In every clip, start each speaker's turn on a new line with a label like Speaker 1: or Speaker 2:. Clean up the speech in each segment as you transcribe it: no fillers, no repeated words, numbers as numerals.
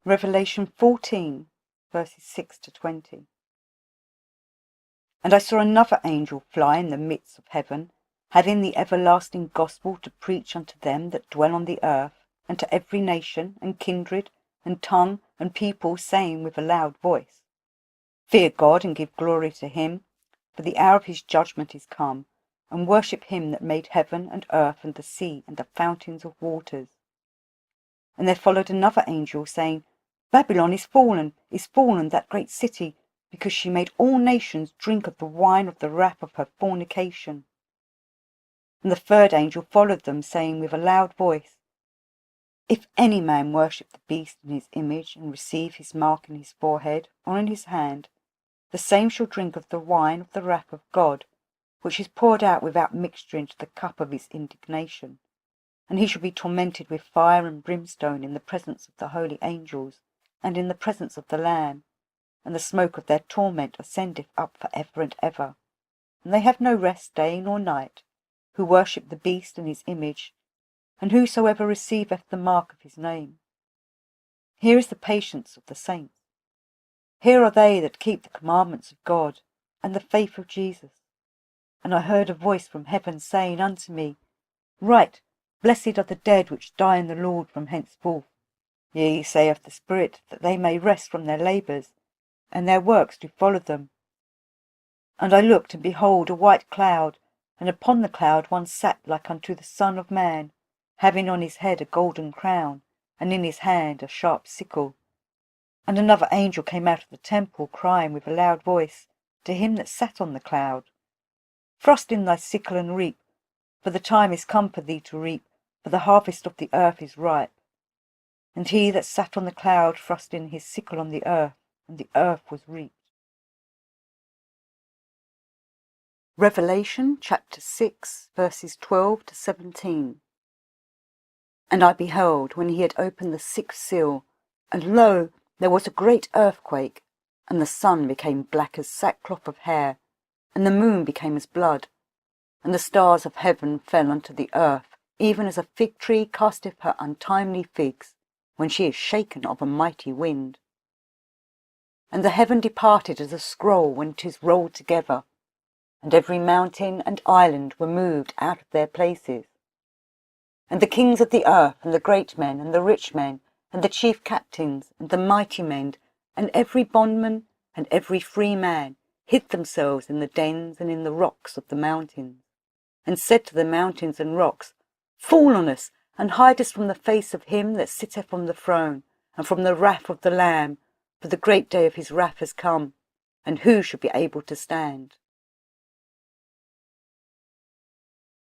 Speaker 1: Revelation 14, verses 6 to 20. And I saw another angel fly in the midst of heaven, having the everlasting gospel to preach unto them that dwell on the earth, and to every nation, and kindred, and tongue, and people, saying with a loud voice, Fear God, and give glory to him, for the hour of his judgment is come, and worship him that made heaven, and earth, and the sea, and the fountains of waters. And there followed another angel, saying, Babylon is fallen, that great city, because she made all nations drink of the wine of the wrath of her fornication. And the third angel followed them, saying with a loud voice, If any man worship the beast in his image, and receive his mark in his forehead or in his hand, the same shall drink of the wine of the wrath of God, which is poured out without mixture into the cup of his indignation. And he shall be tormented with fire and brimstone in the presence of the holy angels, and in the presence of the Lamb. And the smoke of their torment ascendeth up for ever and ever. And they have no rest day nor night, who worship the beast and his image, and whosoever receiveth the mark of his name. Here is the patience of the saints. Here are they that keep the commandments of God, and the faith of Jesus. And I heard a voice from heaven saying unto me, Write, Blessed are the dead which die in the Lord from henceforth. Yea, saith the Spirit, that they may rest from their labours, and their works do follow them. And I looked, and behold a white cloud, and upon the cloud one sat like unto the Son of Man, having on his head a golden crown, and in his hand a sharp sickle. And another angel came out of the temple, crying with a loud voice to him that sat on the cloud, Thrust in thy sickle and reap, for the time is come for thee to reap, for the harvest of the earth is ripe. And he that sat on the cloud thrust in his sickle on the earth, and the earth was reaped. Revelation chapter 6, verses 12 to 17. And I beheld, when he had opened the sixth seal, and lo, there was a great earthquake, and the sun became black as sackcloth of hair, and the moon became as blood, and the stars of heaven fell unto the earth, even as a fig tree casteth her untimely figs, when she is shaken of a mighty wind. And the heaven departed as a scroll when 'tis rolled together, and every mountain and island were moved out of their places. And the kings of the earth, and the great men, and the rich men, and the chief captains, and the mighty men, and every bondman, and every free man, hid themselves in the dens and in the rocks of the mountains, and said to the mountains and rocks, Fall on us, and hide us from the face of him that sitteth on the throne, and from the wrath of the Lamb, for the great day of his wrath has come, and who shall be able to stand?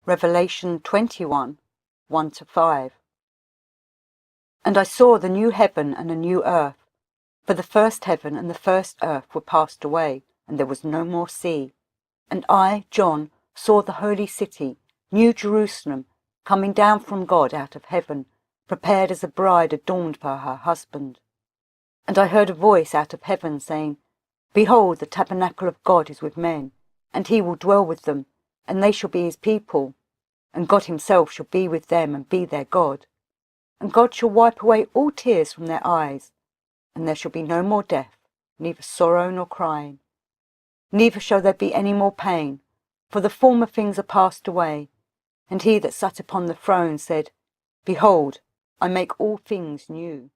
Speaker 1: Revelation 21, 1 to 5. And I saw the new heaven and a new earth, for the first heaven and the first earth were passed away, and there was no more sea. And I, John, saw the holy city, New Jerusalem, coming down from God out of heaven, prepared as a bride adorned for her husband. And I heard a voice out of heaven saying, Behold, the tabernacle of God is with men, and he will dwell with them, and they shall be his people, and God himself shall be with them and be their God. And God shall wipe away all tears from their eyes, and there shall be no more death, neither sorrow nor crying. Neither shall there be any more pain, for the former things are passed away. And he that sat upon the throne said, Behold, I make all things new.